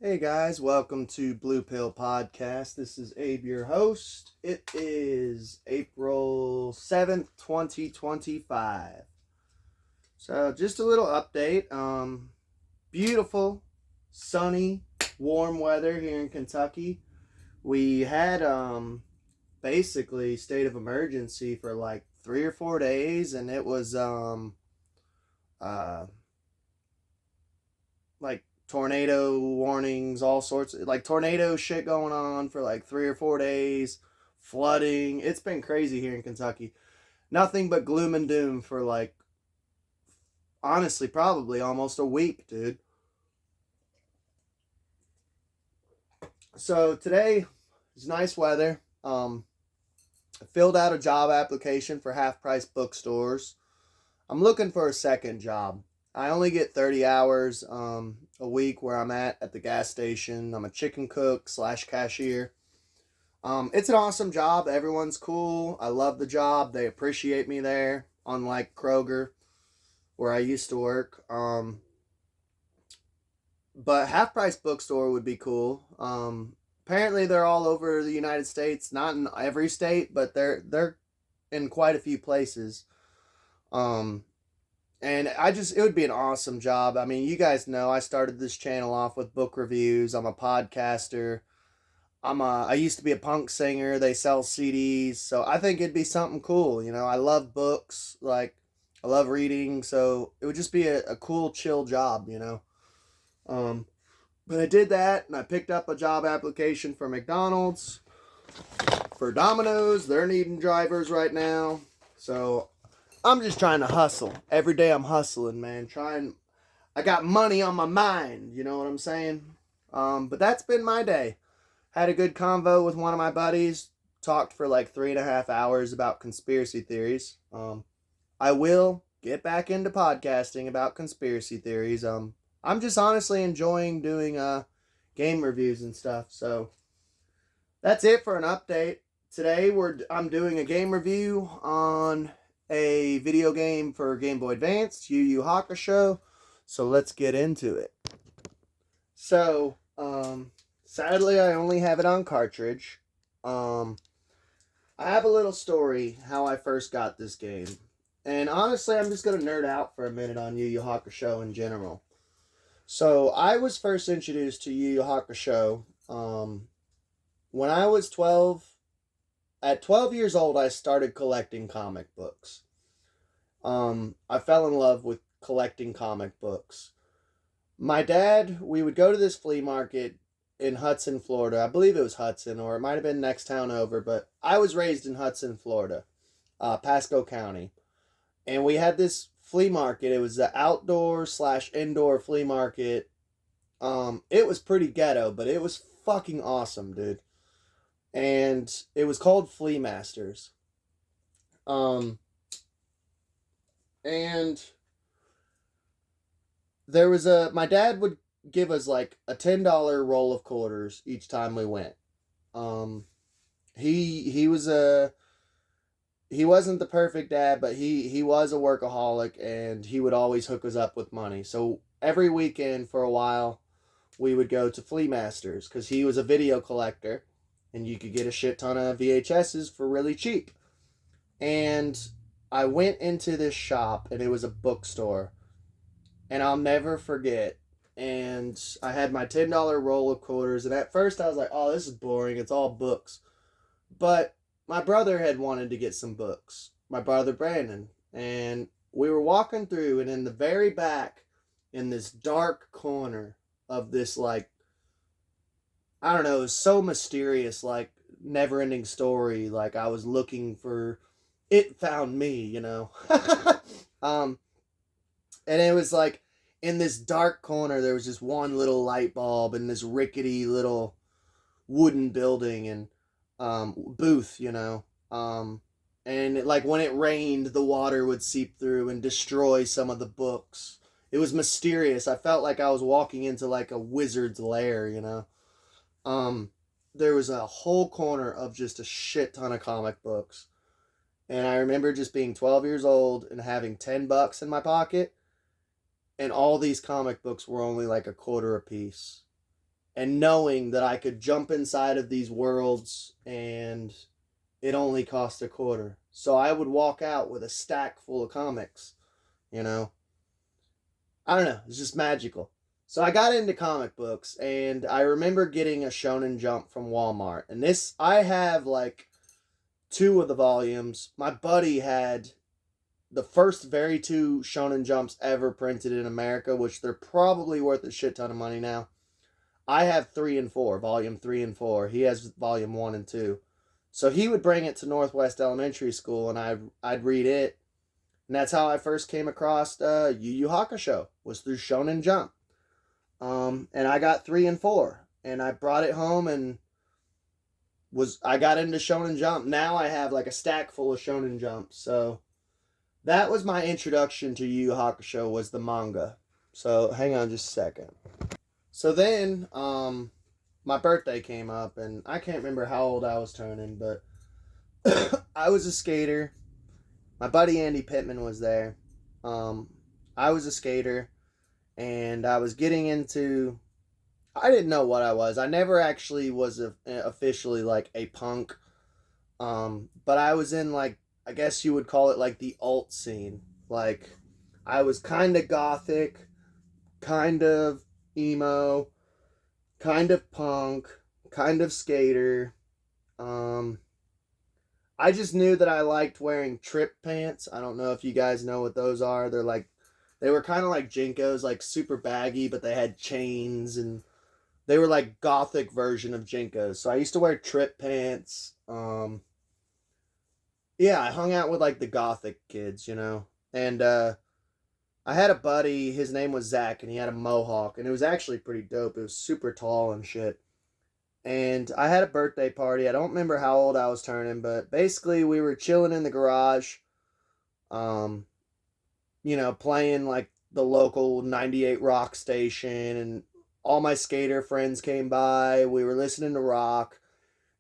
Hey guys, welcome to Blue Pill Podcast. This is Abe, your host. It is April 7th, 2025. So, just a little update. Beautiful, sunny, warm weather here in Kentucky. We had basically state of emergency for like 3 or 4 days, and it was uh like tornado warnings, all sorts of like tornado shit going on for like 3 or 4 days, flooding. It's been crazy here in Kentucky. Nothing but gloom and doom for like honestly probably almost a week, dude. So today is nice weather. I filled out a job application for half price bookstores. I'm looking for a second job. I only get 30 hours a week where I'm at the gas station. I'm a chicken cook slash cashier. It's an awesome job. Everyone's cool. I love the job. They appreciate me there, unlike Kroger, where I used to work. But half price bookstore would be cool. Apparently they're all over the United States, not in every state, but they're in quite a few places. Um, And it would be an awesome job. I mean, you guys know I started this channel off with book reviews. I'm a podcaster. I used to be a punk singer. They sell CDs. So I think it'd be something cool. You know, I love books. Like, I love reading. So it would just be a cool, chill job, you know. Um, but I did that and I picked up a job application for McDonald's, for Domino's. They're needing drivers right now. So I'm just trying to hustle. Every day I'm hustling, man. I got money on my mind, you know what I'm saying? But that's been my day. Had a good convo with one of my buddies. Talked for like 3.5 hours about conspiracy theories. I will get back into podcasting about conspiracy theories. I'm just honestly enjoying doing game reviews and stuff. So that's it for an update. Today I'm doing a game review on a video game for Game Boy Advance, YuYu Hakusho. So let's get into it. So, sadly, I only have it on cartridge. I have a little story how I first got this game. And honestly, I'm just going to nerd out for a minute on YuYu Hakusho in general. So, I was first introduced to YuYu Hakusho when I was 12. At 12 years old, I started collecting comic books. I fell in love with collecting comic books. My dad, we would go to this flea market in Hudson, Florida. I believe it was Hudson, or it might have been next town over, but I was raised in Hudson, Florida, Pasco County. And we had this flea market. It was the outdoor slash indoor flea market. It was pretty ghetto, but it was fucking awesome, dude. And it was called Flea Masters. And there was my dad would give us like a $10 roll of quarters each time we went. Um, he wasn't the perfect dad, but he was a workaholic and he would always hook us up with money. So every weekend for a while, we would go to Flea Masters because he was a video collector and you could get a shit ton of VHSs for really cheap. And I went into this shop and it was a bookstore. And I'll never forget. And I had my $10 roll of quarters. And at first I was like, oh, this is boring. It's all books. But my brother had wanted to get some books. My brother Brandon. And we were walking through. And in the very back, in this dark corner of this, like, I don't know, it was so mysterious, like, never ending story. Like, I was looking for, it found me, you know. um, and it was like, in this dark corner, there was just one little light bulb in this rickety little wooden building and booth, you know. And like when it rained, the water would seep through and destroy some of the books. It was mysterious. I felt like I was walking into like a wizard's lair, you know. Um, there was a whole corner of just a shit ton of comic books. And I remember just being 12 years old and having $10 in my pocket. And all these comic books were only like a quarter a piece. and knowing that I could jump inside of these worlds and it only cost a quarter. So I would walk out with a stack full of comics, you know. I don't know, it's just magical. So I got into comic books and I remember getting a Shonen Jump from Walmart. And this I have like two of the volumes. My buddy had the first very two Shonen Jumps ever printed in America, which they're probably worth a shit ton of money now. I have 3 and 4, volume 3 and 4. He has volume 1 and 2. So he would bring it to Northwest Elementary School, and I'd read it, and that's how I first came across YuYu Hakusho, was through Shonen Jump. And I got 3 and 4, and I brought it home and I got into Shonen Jump. Now I have like a stack full of Shonen Jumps. So that was my introduction to Yu Yu Hakusho, was the manga. So hang on just a second. So then, my birthday came up, and I can't remember how old I was turning, but I was a skater. My buddy Andy Pittman was there. I was a skater, and I was getting into. I didn't know what I was. I never actually was officially like a punk. But I was in like, I guess you would call it like the alt scene. Like, I was kind of gothic, kind of emo, kind of punk, kind of skater. I just knew that I liked wearing trip pants. I don't know if you guys know what those are. They were kind of like Jinkos, like super baggy, but they had chains, and they were like gothic version of Jinkos. So I used to wear trip pants. Yeah, I hung out with like the gothic kids, you know. And I had a buddy, his name was Zach, and he had a mohawk, and it was actually pretty dope. It was super tall and shit. And I had a birthday party. I don't remember how old I was turning, but basically we were chilling in the garage, um, playing like the local 98 rock station, and all my skater friends came by. We were listening to rock,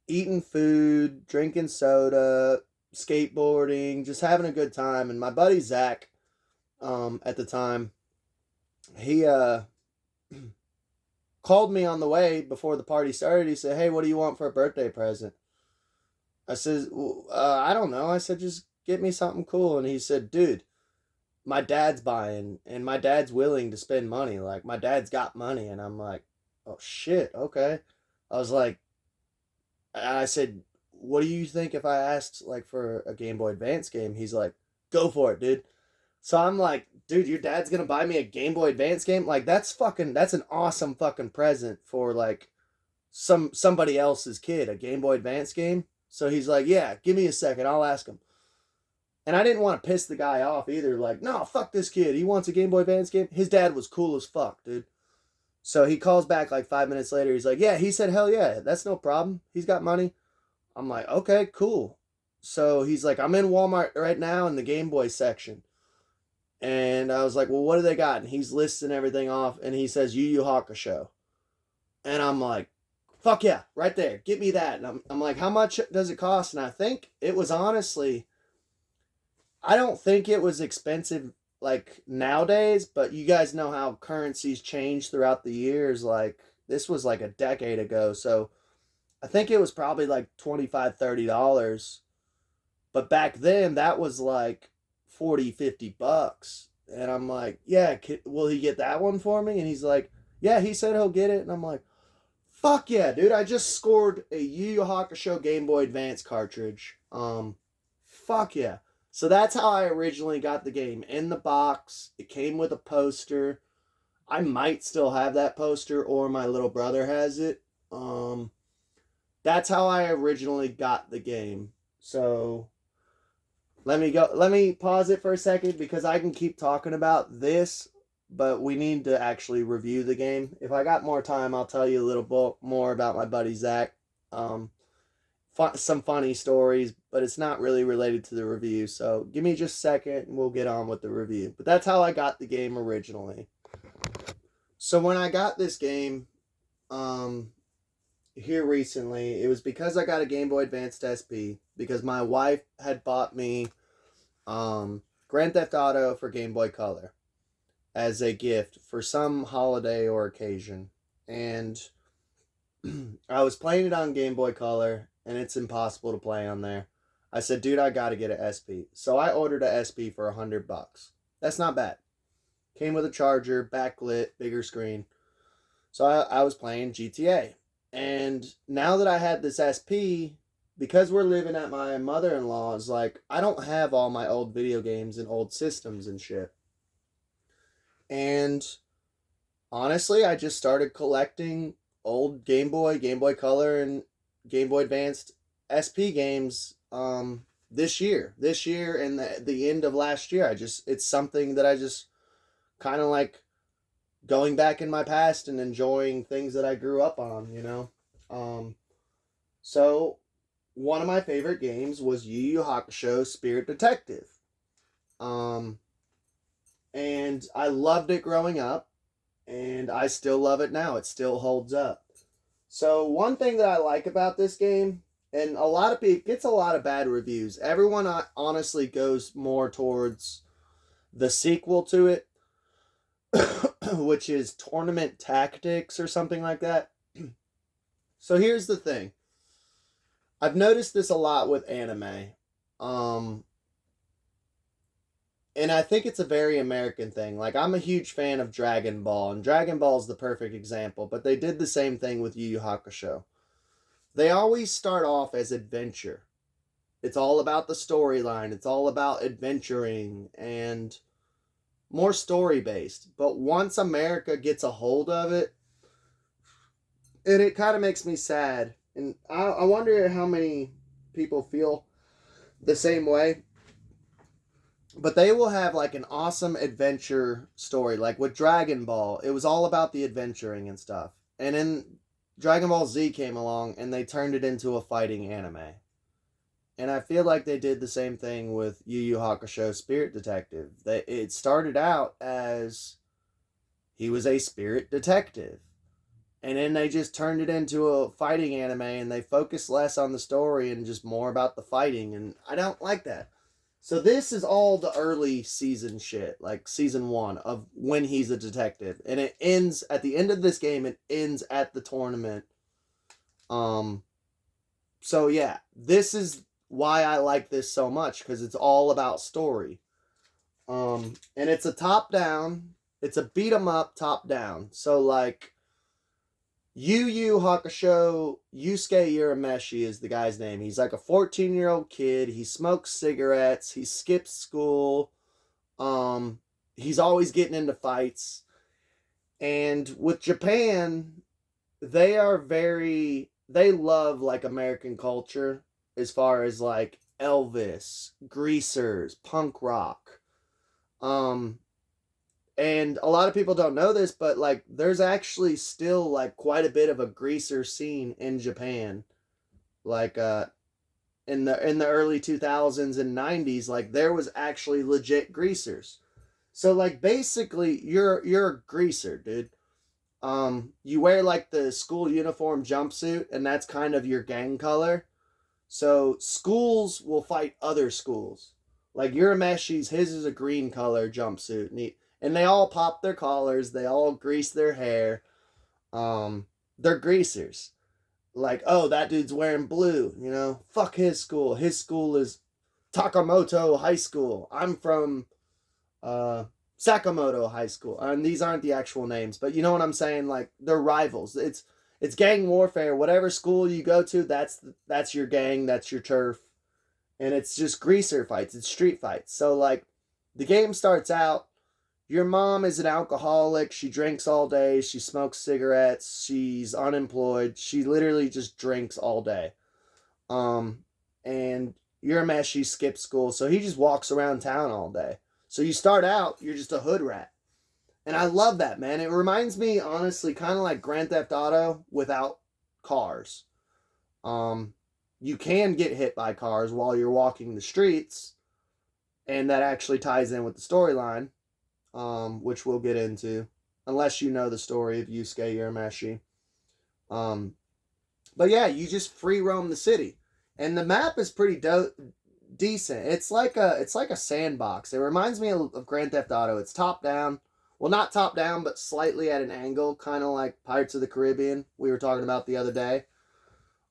eating food, drinking soda, skateboarding, just having a good time. And my buddy Zach, at the time, he called me on the way before the party started. He said, "Hey, what do you want for a birthday present?" I said, "I don't know." I said, "Just get me something cool." And he said, "Dude, my dad's buying, and my dad's willing to spend money. Like, my dad's got money." And I'm like, "Oh shit, okay." I was like, I said, "What do you think if I asked like for a Game Boy Advance game?" He's like, "Go for it, dude." So I'm like, "Dude, your dad's gonna buy me a Game Boy Advance game? Like, that's an awesome fucking present for like somebody else's kid, a Game Boy Advance game." So he's like, "Yeah, give me a second, I'll ask him." And I didn't want to piss the guy off either. Like, "No, fuck this kid. He wants a Game Boy Advance game." His dad was cool as fuck, dude. So he calls back like 5 minutes later. He's like, "Yeah," he said, "Hell yeah, that's no problem. He's got money." I'm like, "Okay, cool." So he's like, "I'm in Walmart right now in the Game Boy section." And I was like, "Well, what do they got?" And he's listing everything off, and he says Yu Yu Hakusho. And I'm like, "Fuck yeah, right there. Get me that." And I'm like, "How much does it cost?" And I think it was honestly, I don't think it was expensive like nowadays, but you guys know how currencies change throughout the years. Like, this was like a decade ago. So I think it was probably like $25-$30. But back then, that was like 40-50 bucks. And I'm like, "Yeah, will he get that one for me?" And he's like, "Yeah, he said he'll get it." And I'm like, "Fuck yeah, dude. I just scored a Yu Yu Hakusho Game Boy Advance cartridge. Fuck yeah." So that's how I originally got the game. In the box, it came with a poster. I might still have that poster, or my little brother has it. That's how I originally got the game. So let me pause it for a second, because I can keep talking about this, but we need to actually review the game. If I got more time, I'll tell you a little bit more about my buddy Zach. Some funny stories, but it's not really related to the review. So give me just a second and we'll get on with the review. But that's how I got the game originally. So when I got this game, here recently, it was because I got a Game Boy Advance SP, because my wife had bought me Grand Theft Auto for Game Boy Color as a gift for some holiday or occasion. And I was playing it on Game Boy Color, and it's impossible to play on there. I said, dude, I gotta get an SP. So I ordered a SP for $100. That's not bad. Came with a charger, backlit, bigger screen. So I was playing GTA. And now that I had this SP, because we're living at my mother-in-law's, like, I don't have all my old video games and old systems and shit. And honestly, I just started collecting old Game Boy Color, and Game Boy Advanced SP games this year. This year and the end of last year. It's something that I just kind of like going back in my past and enjoying things that I grew up on, you know. So one of my favorite games was YuYu Hakusho Spirit Detective. Um and I loved it growing up, and I still love it now. It still holds up. So one thing that I like about this game, and a lot of people, it gets a lot of bad reviews. Everyone honestly goes more towards the sequel to it, which is Tournament Tactics or something like that. So here's the thing. I've noticed this a lot with anime. And I think it's a very American thing. Like, I'm a huge fan of Dragon Ball, and Dragon Ball is the perfect example, but they did the same thing with Yu Yu Hakusho. They always start off as adventure. It's all about the storyline. It's all about adventuring and more story-based. But once America gets a hold of it, and it kind of makes me sad. And I wonder how many people feel the same way. But they will have like an awesome adventure story. Like with Dragon Ball, it was all about the adventuring and stuff. And then Dragon Ball Z came along and they turned it into a fighting anime. And I feel like they did the same thing with Yu Yu Hakusho Spirit Detective. It started out as he was a spirit detective. And then they just turned it into a fighting anime, and they focused less on the story and just more about the fighting. And I don't like that. So this is all the early season shit, like season 1 of when he's a detective. And it ends, at the end of this game, it ends at the tournament. So yeah, this is why I like this so much, because it's all about story. And it's a top-down, it's a beat-em-up top-down. So like, Yu Yu Hakusho Yusuke Urameshi is the guy's name. He's like a 14-year-old kid. He smokes cigarettes. He skips school. He's always getting into fights. And with Japan, they love like American culture as far as like Elvis, Greasers, punk rock. And a lot of people don't know this, but like there's actually still like quite a bit of a greaser scene in Japan. Like in the early 2000s and 90s, like there was actually legit greasers. So like basically you're a greaser, dude. You wear like the school uniform jumpsuit, and that's kind of your gang color. So schools will fight other schools. Like Urameshi's, his is a green color jumpsuit, and they all pop their collars. They all grease their hair. They're greasers. Like, oh, that dude's wearing blue. You know, fuck his school. His school is Takamoto High School. I'm from Sakamoto High School. And these aren't the actual names, but you know what I'm saying? Like, they're rivals. It's gang warfare. Whatever school you go to, that's your gang. That's your turf. And it's just greaser fights. It's street fights. So like, the game starts out. Your mom is an alcoholic. She drinks all day. She smokes cigarettes. She's unemployed. She literally just drinks all day. And Urameshi skips school, so he just walks around town all day. So you start out, you're just a hood rat. And I love that, man. It reminds me, honestly, kind of like Grand Theft Auto without cars. You can get hit by cars while you're walking the streets, and that actually ties in with the storyline. Which we'll get into, unless you know the story of Yusuke Urameshi. But yeah, you just free roam the city, and the map is pretty decent. It's like a sandbox. It reminds me of Grand Theft Auto. It's top down. Well, not top down, but slightly at an angle, kind of like Pirates of the Caribbean we were talking about the other day.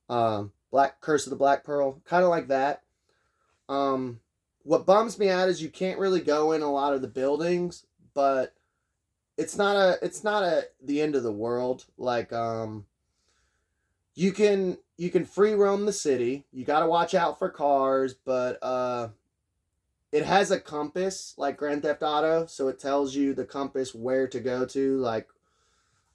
Black Curse of the Black Pearl, kind of like that. Um, what bums me out is you can't really go in a lot of the buildings, but it's not a the end of the world. Like you can free roam the city. You got to watch out for cars, but it has a compass like Grand Theft Auto, so it tells you the compass where to go to. Like,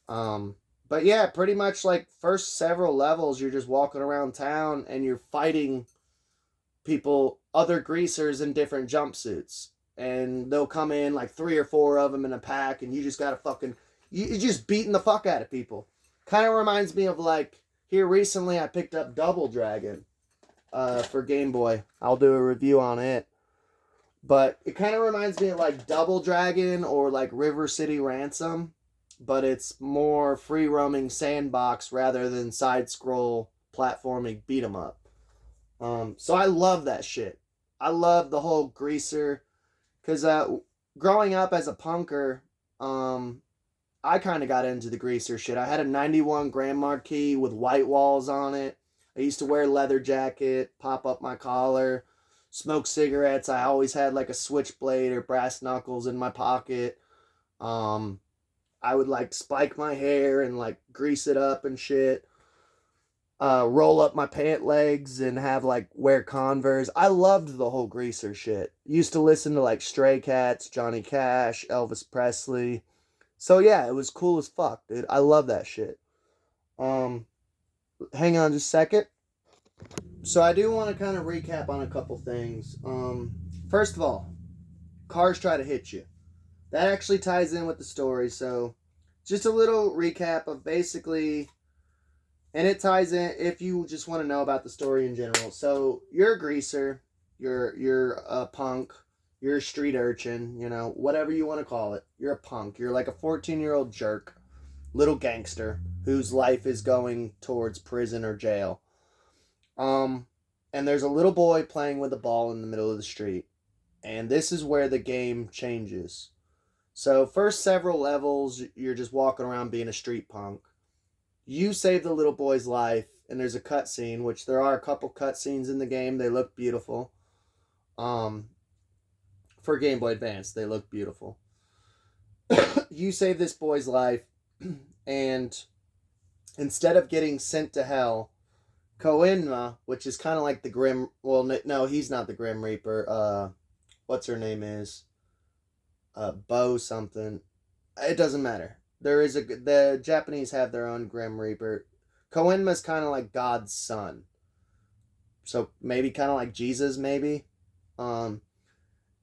but yeah, pretty much like first several levels, you're just walking around town and you're fighting people, other greasers in different jumpsuits, and they'll come in like three or four of them in a pack, and you just gotta fucking you're just beating the fuck out of people. Kind of reminds me of like here recently I picked up Double Dragon for Game Boy. I'll do a review on it. But it kind of reminds me of like Double Dragon or like River City Ransom, but it's more free roaming sandbox rather than side scroll platforming beat 'em up. So I love that shit. I love the whole greaser because growing up as a punker, I kind of got into the greaser shit. I had a 91 Grand Marquis with white walls on it. I used to wear a leather jacket, pop up my collar, smoke cigarettes. I always had like a switchblade or brass knuckles in my pocket. Um, I would like spike my hair and like grease it up and shit. Roll up my pant legs and have like wear Converse. I loved the whole greaser shit. Used to listen to like Stray Cats, Johnny Cash, Elvis Presley. So yeah, it was cool as fuck, dude. I love that shit. Um, Hang on just a second. So I do want to kind of recap on a couple things. First of all, cars try to hit you. That actually ties in with the story. So just a little recap of basically, and it ties in if you just want to know about the story in general. So you're a greaser, you're a punk, you're a street urchin, you know, whatever you want to call it. You're a punk. You're like a 14-year-old jerk, little gangster whose life is going towards prison or jail. Um, and there's a little boy playing with a ball in the middle of the street. And this is where the game changes. So, first several levels, you're just walking around being a street punk. You save the little boy's life, and there's a cutscene, which there are a couple cutscenes in the game. They look beautiful. Um, for Game Boy Advance, they look beautiful. You save this boy's life, and instead of getting sent to hell, Koenma, which is kind of like the Grim. Well, no, he's not the Grim Reaper. What's her name is? Bo something. It doesn't matter. The Japanese have their own Grim Reaper. Koenma's kind of like God's son. So maybe kind of like Jesus, maybe. Um,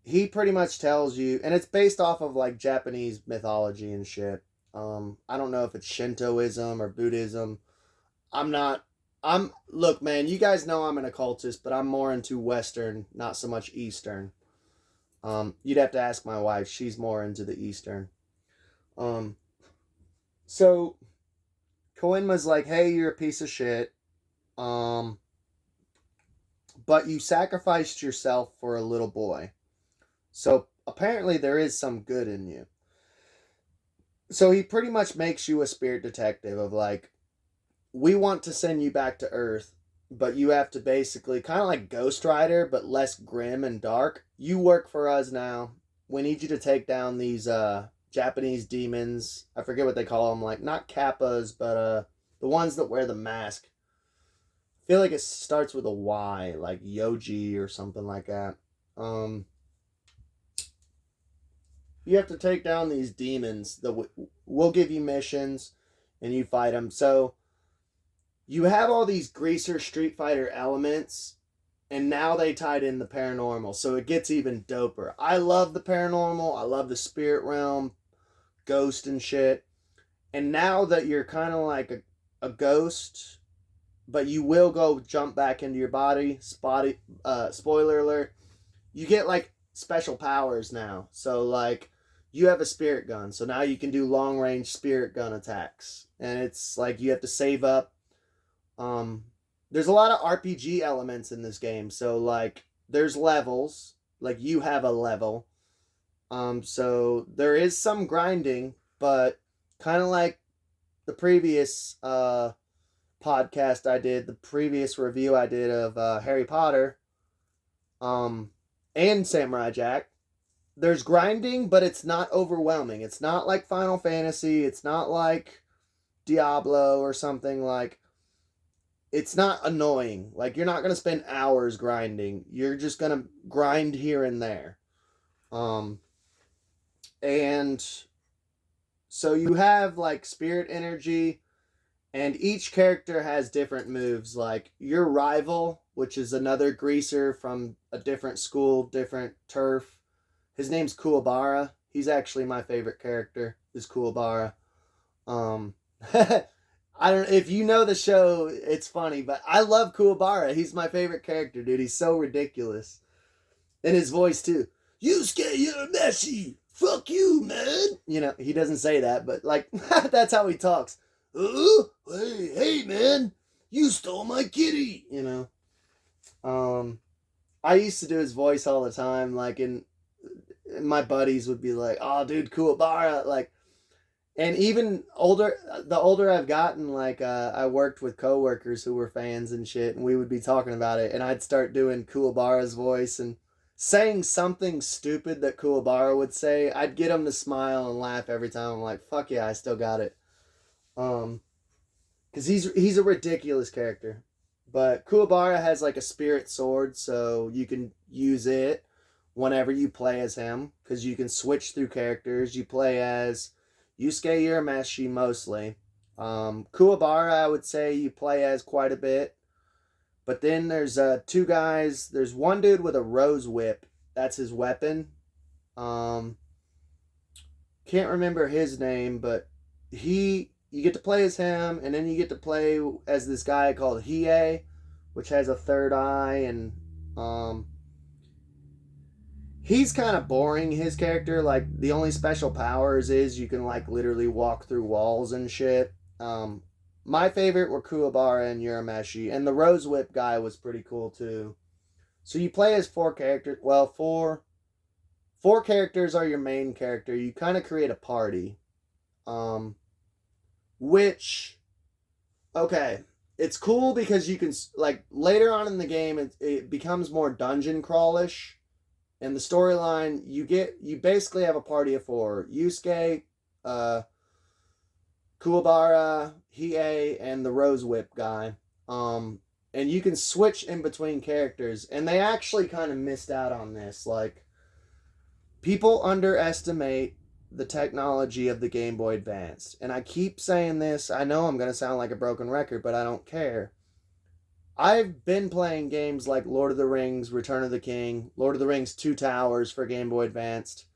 he pretty much tells you, and it's based off of like Japanese mythology and shit. I don't know if it's Shintoism or Buddhism. I'm not. Look, man. You guys know I'm an occultist, but I'm more into Western, not so much Eastern. You'd have to ask my wife. She's more into the Eastern. Um, so Koenma's like, hey, you're a piece of shit. Um, but you sacrificed yourself for a little boy. So apparently there is some good in you. So he pretty much makes you a spirit detective of like, we want to send you back to Earth, but you have to basically kind of like Ghost Rider, but less grim and dark. You work for us now. We need you to take down these Japanese demons. I forget what they call them, like not kappas, but the ones that wear the mask. I feel like it starts with a Y, like Yoji or something like that. You have to take down these demons. We'll give you missions, and you fight them. So you have all these greaser Street Fighter elements, and now they tied in the paranormal, so it gets even doper. I love the paranormal. I love the spirit realm, ghost and shit. And now that you're kind of like a ghost, but you will go jump back into your body. Spoiler alert. You get like special powers now. So like you have a spirit gun, so now you can do long range spirit gun attacks, and it's like you have to save up. There's a lot of RPG elements in this game. So like there's levels, like you have a level, So there is some grinding, but kind of like the previous podcast I did, the previous review I did of Harry Potter, um, and Samurai Jack. There's grinding, but it's not overwhelming. It's not like Final Fantasy. It's not like Diablo or something. Like, it's not annoying. Like, you're not gonna spend hours grinding. You're just gonna grind here and there. Um, and so you have like spirit energy, and each character has different moves. Like your rival, which is another greaser from a different school, different turf. His name's Kuwabara. He's actually my favorite character. Is Kuwabara. Um, I don't. If you know the show, it's funny, but I love Kuwabara. He's my favorite character, dude. He's so ridiculous, and his voice too. Yusuke, you're messy. Fuck you, man. You know he doesn't say that, but like that's how he talks. Hey, man, you stole my kitty. You know. I used to do his voice all the time, like my buddies would be like, "Oh, dude, Kuwabara," like, and even the older I've gotten, like, I worked with coworkers who were fans and shit, and we would be talking about it, and I'd start doing Kuwabara's voice and saying something stupid that Kuwabara would say. I'd get him to smile and laugh every time. I'm like, "Fuck yeah, I still got it." Um, because he's a ridiculous character. But Kuwabara has like a spirit sword, so you can use it whenever you play as him, because you can switch through characters. You play as Yusuke Urameshi mostly. Kuwabara, I would say you play as quite a bit. But then there's two guys. There's one dude with a rose whip. That's his weapon. Um, can't remember his name, but you get to play as him, and then you get to play as this guy called Hiei, which has a third eye, and um, he's kind of boring. His character, like the only special powers is you can like literally walk through walls and shit. My favorite were Kuwabara and Urameshi, and the Rose Whip guy was pretty cool too. So you play as four characters. Well, four characters are your main character. You kind of create a party. Um, which okay, it's cool because you can like later on in the game it becomes more dungeon crawlish. In the storyline, you basically have a party of four: Yusuke, uh, Kuwabara, Hiei, and the Rose Whip guy. And you can switch in between characters, and they actually kind of missed out on this. Like, people underestimate the technology of the Game Boy Advance. And I keep saying this. I know I'm going to sound like a broken record, but I don't care. I've been playing games like Lord of the Rings, Return of the King, Lord of the Rings Two Towers for Game Boy Advanced.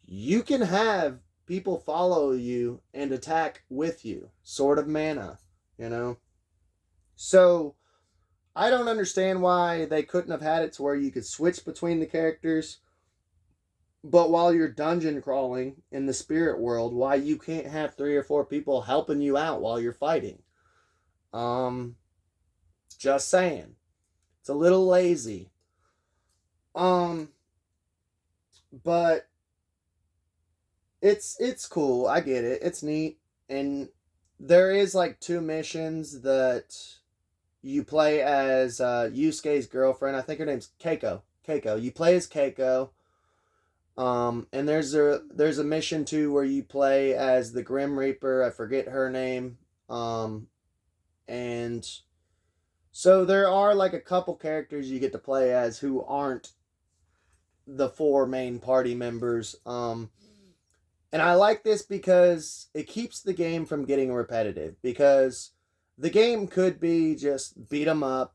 You can have people follow you and attack with you. Sword of Mana, you know? So, I don't understand why they couldn't have had it to where you could switch between the characters. But while you're dungeon crawling in the spirit world, why you can't have 3 or 4 people helping you out while you're fighting? Um, just saying. It's a little lazy. Um, but it's cool. I get it. It's neat. And there is like 2 missions that you play as Yusuke's girlfriend. I think her name's Keiko. Keiko. You play as Keiko. And there's a mission too where you play as the Grim Reaper. I forget her name. And so there are like a couple characters you get to play as who aren't the 4 main party members. And I like this because it keeps the game from getting repetitive. Because the game could be just beat 'em up,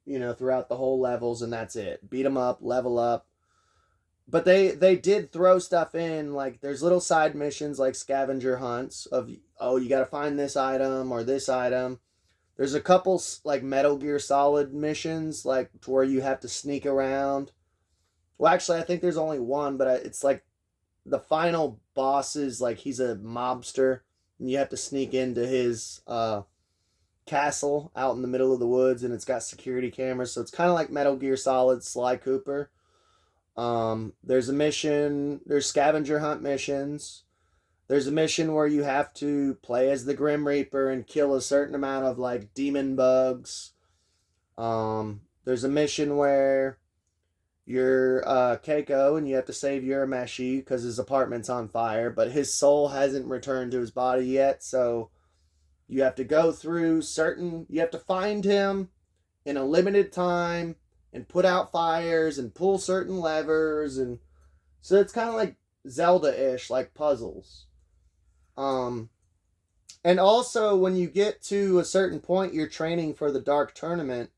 throughout the whole levels, and that's it. Beat 'em up, level up. But they did throw stuff in, like there's little side missions like scavenger hunts of, oh, you got to find this item or this item. There's a couple like Metal Gear Solid missions, like to where you have to sneak around. Well, actually, I think there's only one, but it's like the final boss is like he's a mobster, and you have to sneak into his castle out in the middle of the woods, and it's got security cameras, so it's kind of like Metal Gear Solid Sly Cooper. There's a mission, there's scavenger hunt missions. There's a mission where you have to play as the Grim Reaper and kill a certain amount of like demon bugs. There's a mission where you're Keiko and you have to save Urameshi because his apartment's on fire, but his soul hasn't returned to his body yet, so you have to go through you have to find him in a limited time and put out fires and pull certain levers, and so it's kind of like Zelda-ish, like puzzles. Um, and also when you get to a certain point, you're training for the Dark Tournament,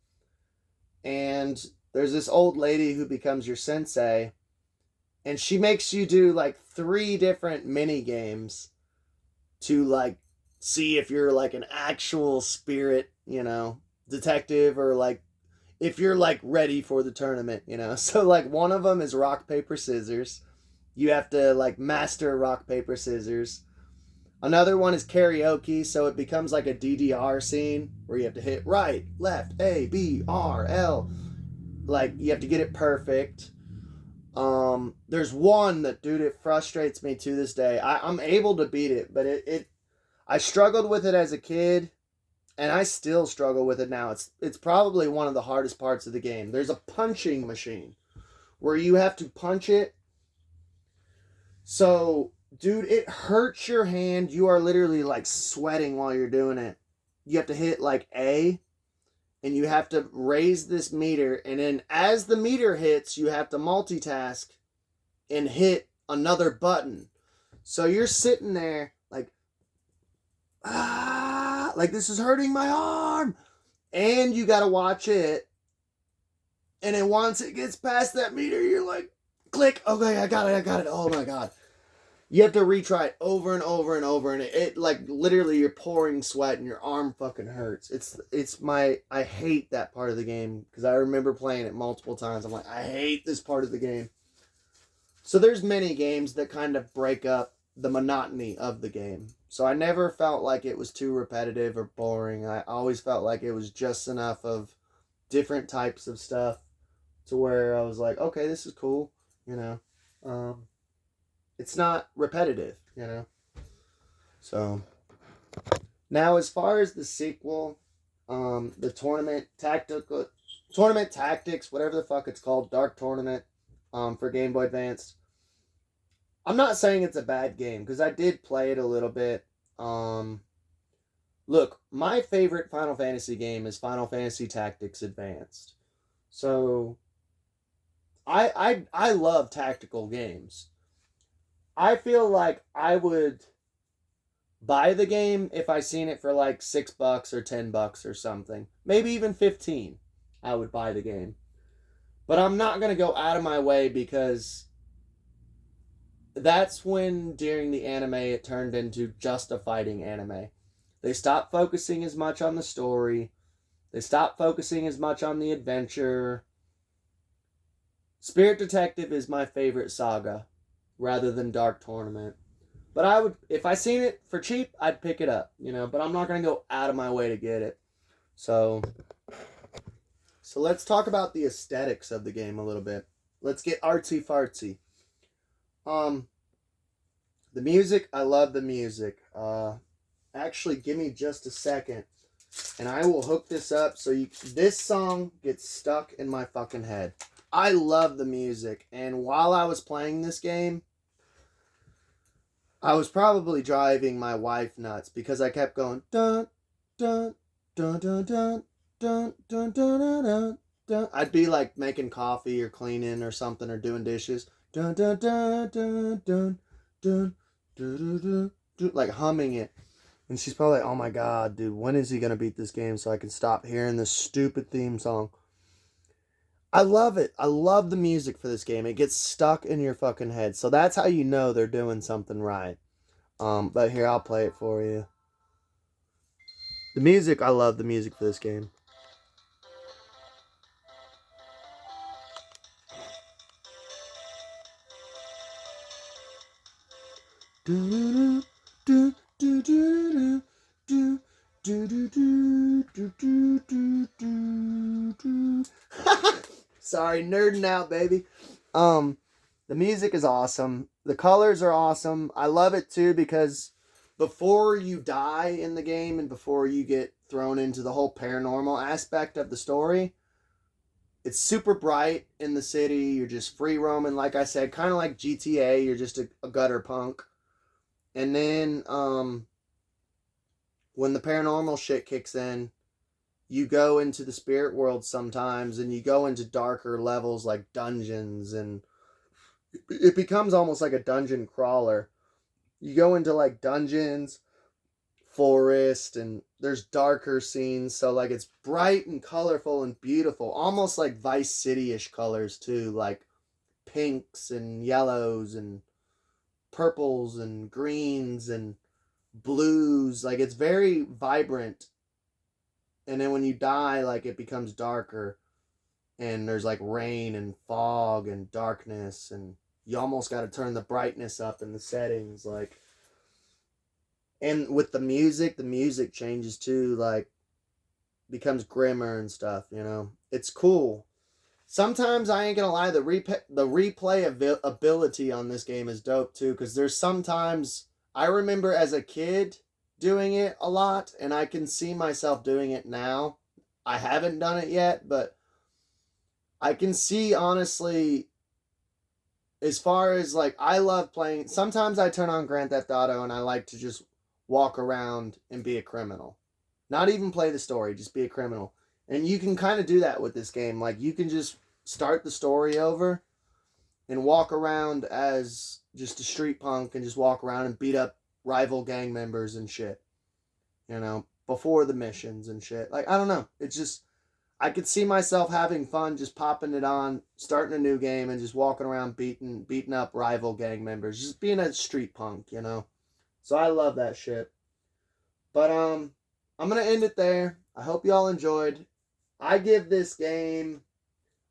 and there's this old lady who becomes your sensei, and she makes you do like 3 different mini games to like see if you're like an actual spirit, detective, or like if you're like ready for the tournament. So like one of them is rock paper scissors. You have to like master rock paper scissors. Another one is karaoke, so it becomes like a DDR scene where you have to hit right, left, A, B, R, L. Like you have to get it perfect. There's one that, dude, it frustrates me to this day. I'm able to beat it, but I struggled with it as a kid, and I still struggle with it now. It's probably one of the hardest parts of the game. There's a punching machine where you have to punch it. So, dude, it hurts your hand. You are literally like sweating while you're doing it. You have to hit like A, and you have to raise this meter, and then as the meter hits, you have to multitask and hit another button. So you're sitting there like, like this is hurting my arm, and you gotta watch it, and then once it gets past that meter, you're like, click, okay, I got it, oh my god. You have to retry it over and over and over, and it like literally you're pouring sweat and your arm fucking hurts. I hate that part of the game because I remember playing it multiple times. I'm like, I hate this part of the game. So there's many games that kind of break up the monotony of the game. So I never felt like it was too repetitive or boring. I always felt like it was just enough of different types of stuff to where I was like, okay, this is cool, it's not repetitive. So now as far as the sequel, the tournament tactics, whatever the fuck it's called, Dark Tournament, for Game Boy Advance. I'm not saying it's a bad game because I did play it a little bit. Look, my favorite Final Fantasy game is Final Fantasy Tactics Advanced. So I love tactical games. I feel like I would buy the game if I seen it for like $6 or $10 or something. Maybe even 15. I would buy the game. But I'm not gonna go out of my way because that's when during the anime it turned into just a fighting anime. They stopped focusing as much on the story. They stopped focusing as much on the adventure. Spirit Detective is my favorite saga rather than Dark Tournament. But I would, if I seen it for cheap, I'd pick it up, but I'm not going to go out of my way to get it. So let's talk about the aesthetics of the game a little bit. Let's get artsy fartsy. The music, I love the music. Actually, give me just a second, and I will hook this up so this song gets stuck in my fucking head. I love the music, and while I was playing this game, I was probably driving my wife nuts because I kept going dun dun dun dun dun dun dun dun dun dun. I'd be like making coffee or cleaning or something or doing dishes. Dun dun dun dun dun dun dun dun dun, like humming it. And she's probably like, "Oh my god, dude, when is he gonna beat this game so I can stop hearing this stupid theme song?" I love it. I love the music for this game. It gets stuck in your fucking head. So that's how you know they're doing something right. But here, I'll play it for you. The music, I love the music for this game. Sorry, nerding out, baby. The music is awesome. The colors are awesome. I love it too because before you die in the game and before you get thrown into the whole paranormal aspect of the story, it's super bright in the city. You're just free roaming, like I said, kind of like GTA. You're just a gutter punk. And then when the paranormal shit kicks in, you go into the spirit world sometimes and you go into darker levels like dungeons, and it becomes almost like a dungeon crawler. You go into like dungeons, forest, and there's darker scenes, so like it's bright and colorful and beautiful, almost like Vice City-ish colors too, like pinks and yellows and purples and greens and blues. Like it's very vibrant. And then when you die, like it becomes darker and there's like rain and fog and darkness, and you almost got to turn the brightness up in the settings, like. And with the music changes too, like becomes grimmer and stuff, you know. It's cool. Sometimes I ain't gonna lie, the replay ability on this game is dope too, because there's sometimes I remember as a kid doing it a lot, and I can see myself doing it now. I haven't done it yet, but I can see honestly, as far as like, I love playing. Sometimes I turn on Grand Theft Auto and I like to just walk around and be a criminal. Not even play the story, just be a criminal. And you can kind of do that with this game. Like, you can just start the story over and walk around as just a street punk and just walk around and beat up rival gang members and shit. You know, before the missions and shit. Like, I don't know. It's just, I could see myself having fun just popping it on, starting a new game, and just walking around beating up rival gang members. Just being a street punk, you know? So I love that shit. But I'm gonna end it there. I hope y'all enjoyed. I give this game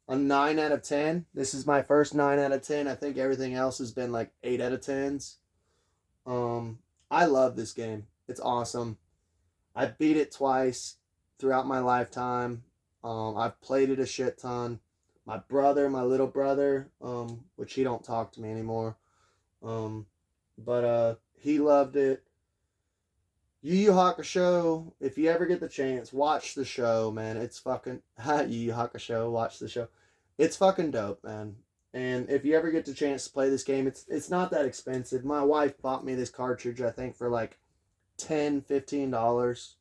a 9 out of 10. This is my first 9 out of 10. I think everything else has been like 8 out of 10s. I love this game. It's awesome. I beat it twice throughout my lifetime. I've played it a shit ton. My little brother, which he don't talk to me anymore. But he loved it. YuYu Hakusho, if you ever get the chance, watch the show, man. It's fucking YuYu Hakusho, watch the show. It's fucking dope, man. And if you ever get the chance to play this game, it's not that expensive. My wife bought me this cartridge, I think, for like $10-15,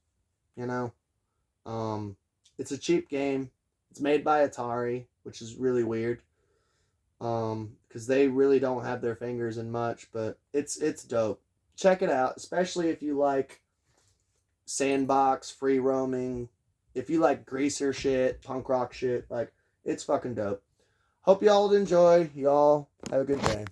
you know. It's a cheap game. It's made by Atari, which is really weird. Because they really don't have their fingers in much, but it's dope. Check it out, especially if you like sandbox, free roaming. If you like greaser shit, punk rock shit, like, it's fucking dope. Hope y'all enjoy. Y'all have a good day.